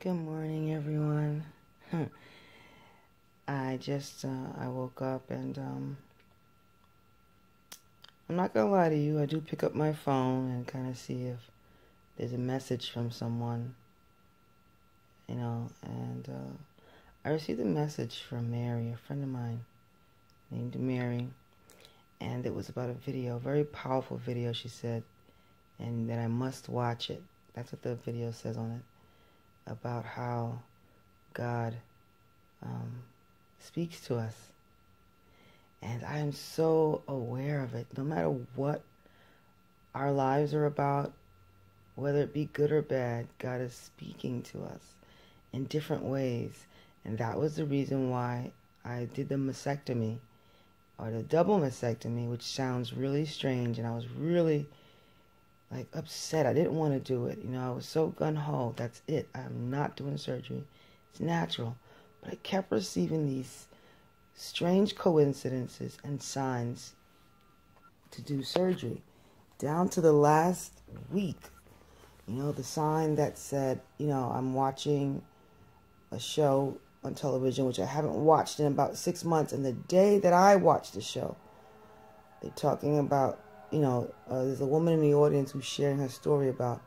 Good morning, everyone. I woke up and I'm not gonna lie to you. I do pick up my phone and kind of see if there's a message from someone, and I received a message from Mary, a friend of mine named Mary, and it was about a video, a very powerful video, she said, and that I must watch it. That's what the video says on it, about how God speaks to us. And I am so aware of it. No matter what our lives are about, whether it be good or bad, God is speaking to us in different ways. And that was the reason why I did the mastectomy, or the double mastectomy, which sounds really strange. And I was really upset. I didn't want to do it. I was so gung-ho. That's it. I'm not doing surgery. It's natural. But I kept receiving these strange coincidences and signs to do surgery. Down to the last week, the sign that said, I'm watching a show on television, which I haven't watched in about 6 months. And the day that I watched the show, they're talking about, there's a woman in the audience who's sharing her story about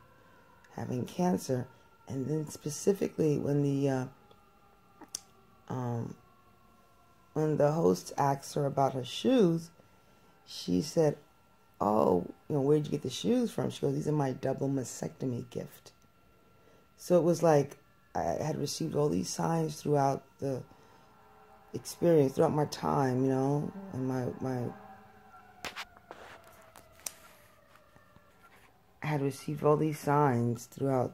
having cancer. And then specifically when the host asked her about her shoes, she said, oh, where'd you get the shoes from? She goes, these are my double mastectomy gift. So it was like I had received all these signs throughout the experience, throughout my time, and I had received all these signs throughout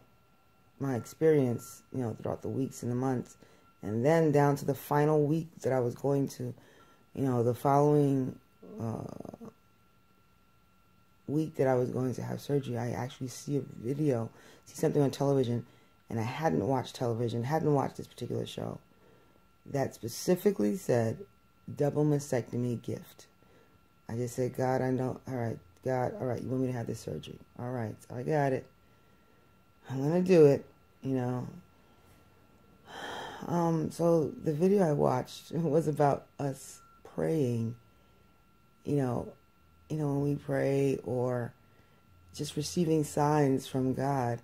my experience, throughout the weeks and the months. And then down to the final week that I was going to, the following week that I was going to have surgery, I actually see something on television, and I hadn't watched television, hadn't watched this particular show, that specifically said, double mastectomy gift. I just said, God, I know, all right, God, all right, you want me to have this surgery? All right, so I got it. I'm going to do it, So the video I watched was about us praying, when we pray, or just receiving signs from God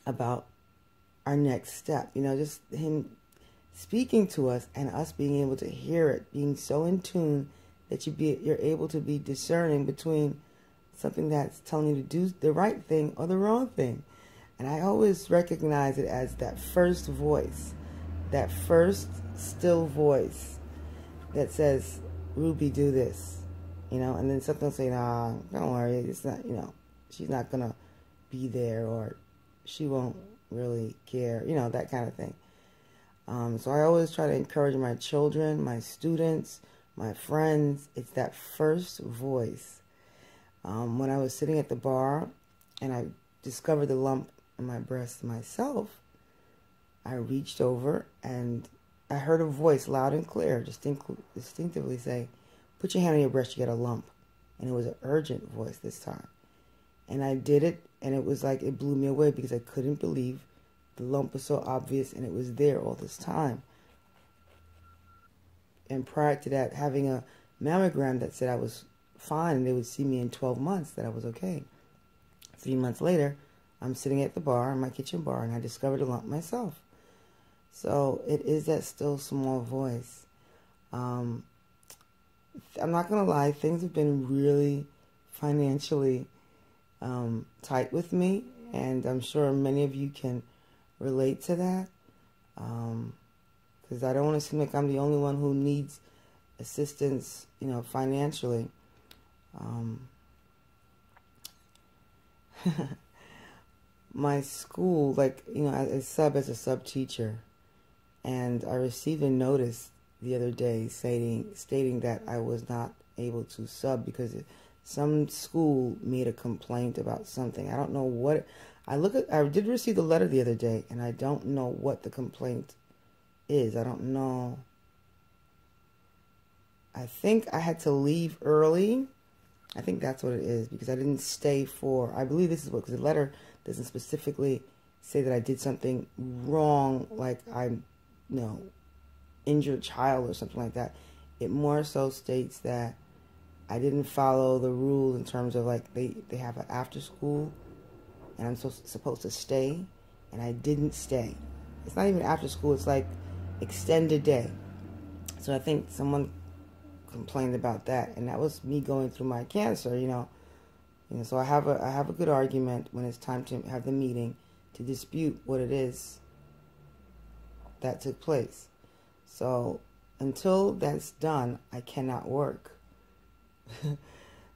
about our next step, just Him speaking to us and us being able to hear it, being so in tune that you're able to be discerning between something that's telling you to do the right thing or the wrong thing. And I always recognize it as that first voice, that first still voice that says, Ruby, do this, and then something will say, nah, don't worry, it's not, she's not going to be there, or she won't really care, that kind of thing. So I always try to encourage my children, my students, my friends. It's that first voice. When I was sitting at the bar and I discovered the lump in my breast myself, I reached over and I heard a voice loud and clear, distinctively say, put your hand on your breast, you got a lump. And it was an urgent voice this time. And I did it, and it was like it blew me away because I couldn't believe the lump was so obvious and it was there all this time. And prior to that, having a mammogram that said I was fine and they would see me in 12 months, that I was okay. 3 months later, I'm sitting at the bar, in my kitchen bar, and I discovered a lump myself. So it is that still small voice. I'm not going to lie, things have been really financially tight with me, and I'm sure many of you can relate to that, because I don't want to seem like I'm the only one who needs assistance, financially. My school, as a sub teacher, and I received a notice the other day stating that I was not able to sub because some school made a complaint about something. I don't know what. I did receive the letter the other day, and I don't know what the complaint is. I don't know. I think I had to leave early. I think that's what it is, because I didn't stay for, I believe this is what, because the letter doesn't specifically say that I did something wrong, like I, injured a child or something like that. It more so states that I didn't follow the rules in terms of like they have an after school and I'm supposed to stay, and I didn't stay. It's not even after school, it's like extended day. So I think someone complained about that, and that was me going through my cancer, so I have a good argument when it's time to have the meeting to dispute what it is that took place. So until that's done, I cannot work.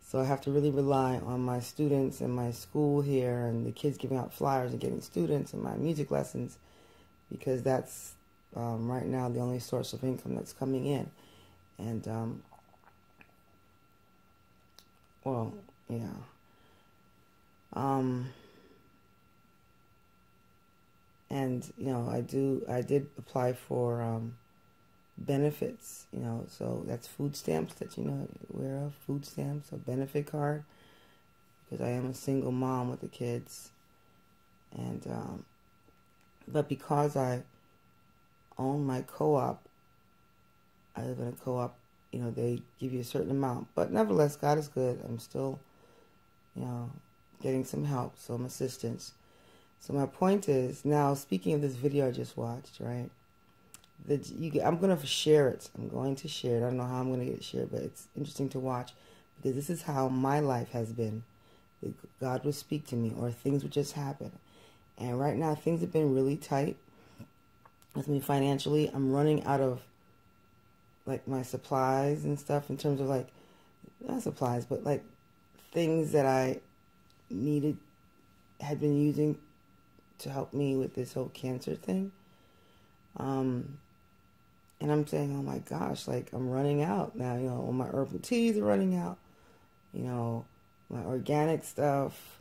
So I have to really rely on my students and my school here and the kids giving out flyers and getting students and my music lessons, because that's right now the only source of income that's coming in. And, I did apply for benefits, so that's food stamps that aware of, food stamps, a benefit card, because I am a single mom with the kids. And but because I own my co-op, I live in a co-op, they give you a certain amount, but nevertheless, God is good. I'm still getting some help, some assistance. So my point is, now speaking of this video I just watched, right? I'm going to share it. I'm going to share it. I don't know how I'm going to get it shared, but it's interesting to watch, because this is how my life has been. God would speak to me, or things would just happen. And right now, things have been really tight with me financially. I'm running out of, like, my supplies and stuff, in terms of, like, not supplies, but, like, things that I had been using to help me with this whole cancer thing. And I'm saying, oh my gosh, like, I'm running out now, all my herbal teas are running out, my organic stuff,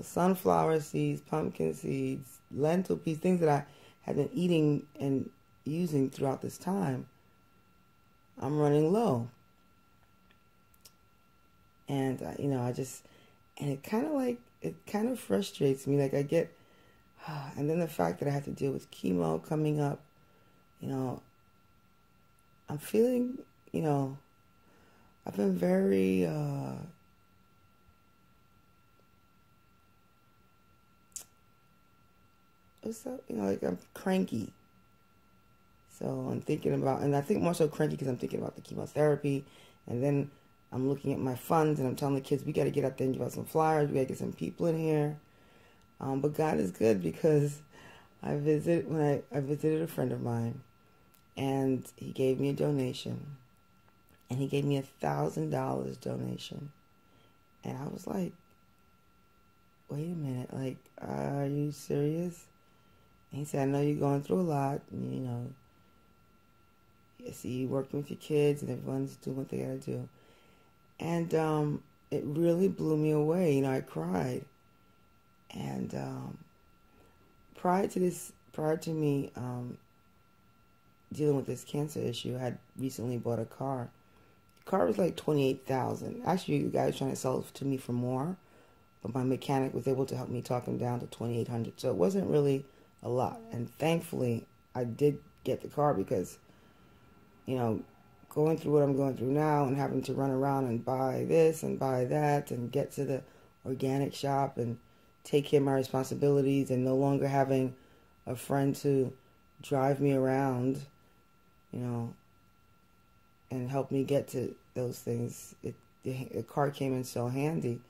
sunflower seeds, pumpkin seeds, lentil peas, things that I had been eating and using throughout this time. I'm running low. And, and it kind of frustrates me. Like, I get, and then the fact that I have to deal with chemo coming up, I'm feeling, I've been very, what's up? Like, I'm cranky. So I'm thinking about, and I think more so cranky because I'm thinking about the chemotherapy, and then I'm looking at my funds, and I'm telling the kids, we got to get out there and give out some flyers, we got to get some people in here. But God is good, because I visited a friend of mine, and he gave me a donation, and he gave me $1,000 donation, and I was like, wait a minute, like, are you serious? And he said, I know you're going through a lot, and, I see you working with your kids, and everyone's doing what they gotta do. And it really blew me away. I cried. And prior to me dealing with this cancer issue, I had recently bought a car. The car was like $28,000. Actually, the guy was trying to sell it to me for more, but my mechanic was able to help me talk him down to $2,800. So it wasn't really a lot. And thankfully, I did get the car, because, going through what I'm going through now and having to run around and buy this and buy that and get to the organic shop and take care of my responsibilities, and no longer having a friend to drive me around, and help me get to those things. The car came in so handy.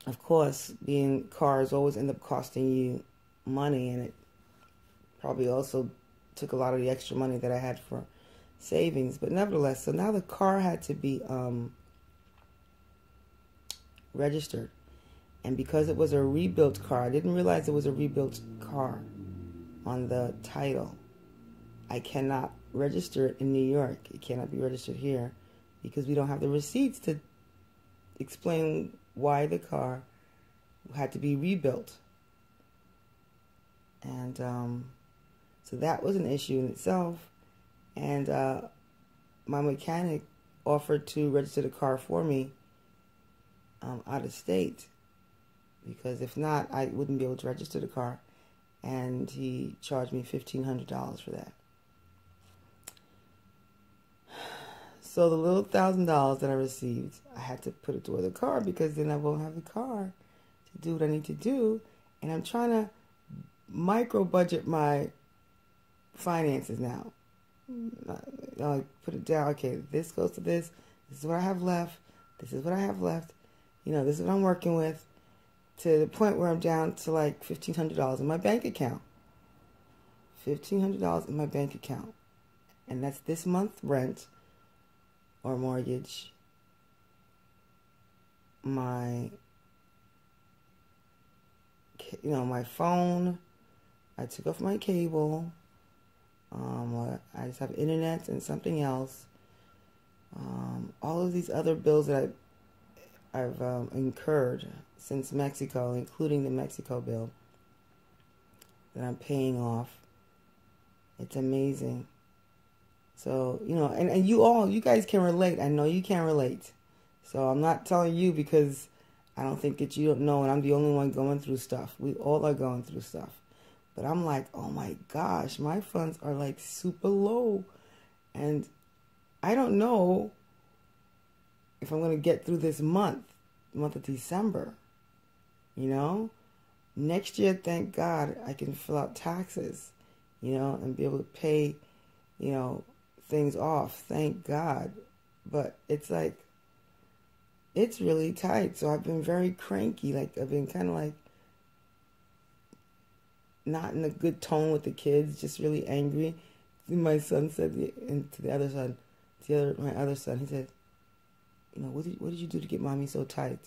Of course, cars always end up costing you money, and it probably also took a lot of the extra money that I had for savings. But nevertheless, so now the car had to be registered. And because it was a rebuilt car, I didn't realize it was a rebuilt car on the title. I cannot register it in New York. It cannot be registered here, because we don't have the receipts to explain why the car had to be rebuilt. And so that was an issue in itself. And my mechanic offered to register the car for me out of state. because if not, I wouldn't be able to register the car. And he charged me $1,500 for that. So the little $1,000 that I received, I had to put it toward the car because then I won't have the car to do what I need to do. And I'm trying to micro budget my finances now. I put it down. Okay, this goes to this. This is what I have left. This is what I have left. This is what I'm working with. To the point where I'm down to like $1,500 in my bank account. $1,500 in my bank account. And that's this month's rent or mortgage. My phone. I took off my cable. I just have internet and something else. All of these other bills that I've incurred since Mexico, including the Mexico bill that I'm paying off. It's amazing. So, and you guys can relate. I know you can relate. So I'm not telling you because I don't think that you don't know and I'm the only one going through stuff. We all are going through stuff. But I'm like, oh my gosh, my funds are like super low. And I don't know if I'm going to get through this month of December. Next year, thank God, I can fill out taxes, and be able to pay, things off. Thank God. But it's like, it's really tight. So I've been very cranky. Like, I've been kind of like, not in a good tone with the kids, just really angry. My son said, and to the other son, my other son, he said, what did you do to get mommy so tight?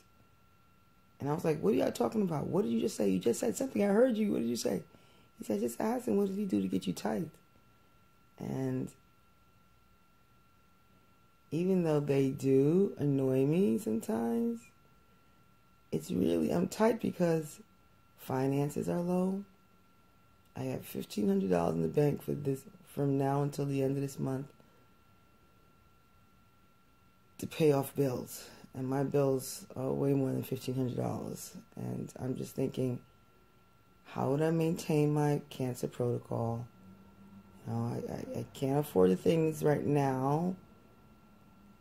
And I was like, what are y'all talking about? What did you just say? You just said something. I heard you. What did you say? He said, just ask him, what did he do to get you tight? And even though they do annoy me sometimes, I'm tight because finances are low. I have $1,500 in the bank from now until the end of this month to pay off bills. And my bills are way more than $1,500. And I'm just thinking, how would I maintain my cancer protocol? I can't afford the things right now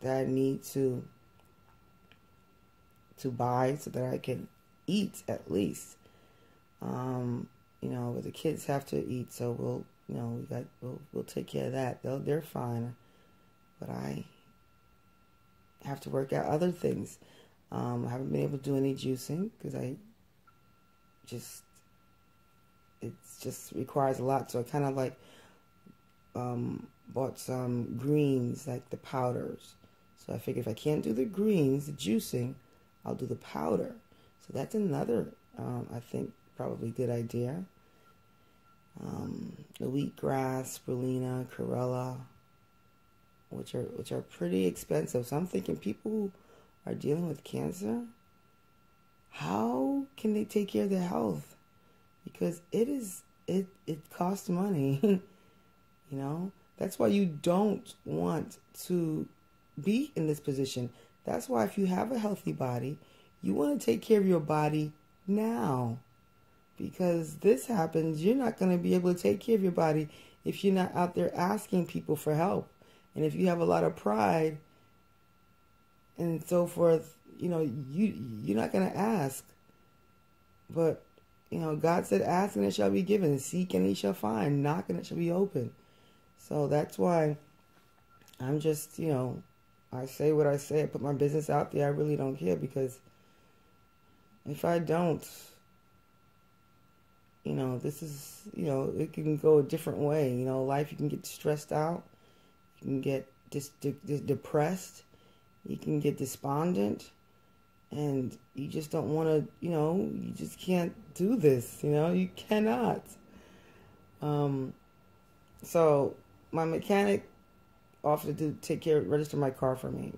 that I need to buy so that I can eat at least. But the kids have to eat, so we'll take care of that. They're fine. But I have to work out other things. I haven't been able to do any juicing because it just requires a lot. So I kind of like bought some greens, like the powders. So I figured if I can't do the greens, the juicing, I'll do the powder. So that's another, I think, probably good idea. The wheatgrass, spirulina, chlorella, which are pretty expensive. So I'm thinking people who are dealing with cancer, how can they take care of their health? Because it costs money. That's why you don't want to be in this position. That's why if you have a healthy body, you want to take care of your body now. Because this happens, you're not going to be able to take care of your body if you're not out there asking people for help. And if you have a lot of pride and so forth, you're not going to ask. But, God said, ask and it shall be given. Seek and he shall find. Knock and it shall be open. So that's why I'm just, I say what I say. I put my business out there. I really don't care because if I don't, this is, it can go a different way. Life, you can get stressed out. You can get depressed. You can get despondent. And you just don't want to, you just can't do this. You cannot. So my mechanic offered to register my car for me.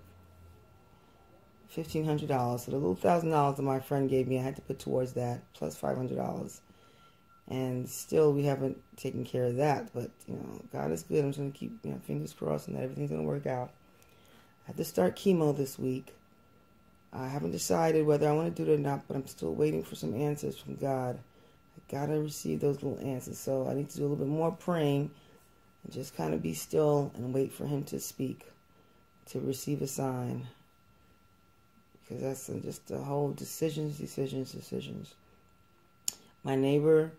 $1,500. So the little $1,000 that my friend gave me, I had to put towards that, plus $500. And still, we haven't taken care of that. But, God is good. I'm just going to keep fingers crossed and that everything's going to work out. I have to start chemo this week. I haven't decided whether I want to do it or not, but I'm still waiting for some answers from God. I gotta receive those little answers, so I need to do a little bit more praying and just kind of be still and wait for him to speak, to receive a sign. Because that's just the whole decisions. My neighbor,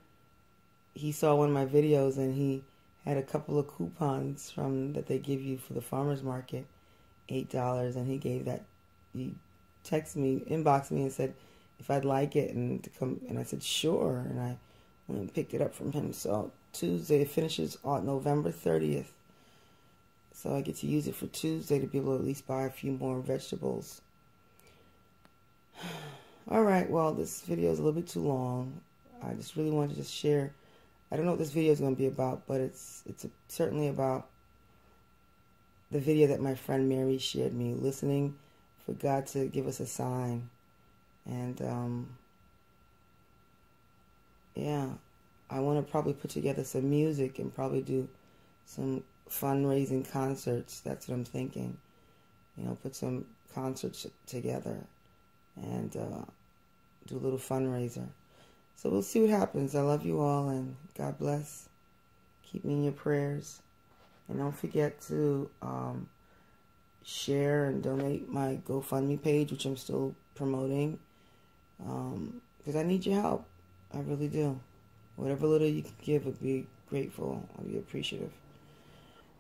he saw one of my videos and he had a couple of coupons that they give you for the farmer's market, $8, and he texted me, inboxed me and said if I'd like it and to come, and I said sure, and I went and picked it up from him. So Tuesday, it finishes on November 30th. So I get to use it for Tuesday to be able to at least buy a few more vegetables. Alright, well, this video is a little bit too long. I just really wanted to just share. I don't know what this video is going to be about, but it's certainly about the video that my friend Mary shared me, listening for God to give us a sign. And yeah, I want to probably put together some music and probably do some fundraising concerts. That's what I'm thinking. You know, put some concerts together and do a little fundraiser. So we'll see what happens. I love you all, and God bless. Keep me in your prayers. And don't forget to share and donate my GoFundMe page, which I'm still promoting, because I need your help. I really do. Whatever little you can give, I'd be grateful. I'd be appreciative.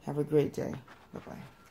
Have a great day. Bye-bye.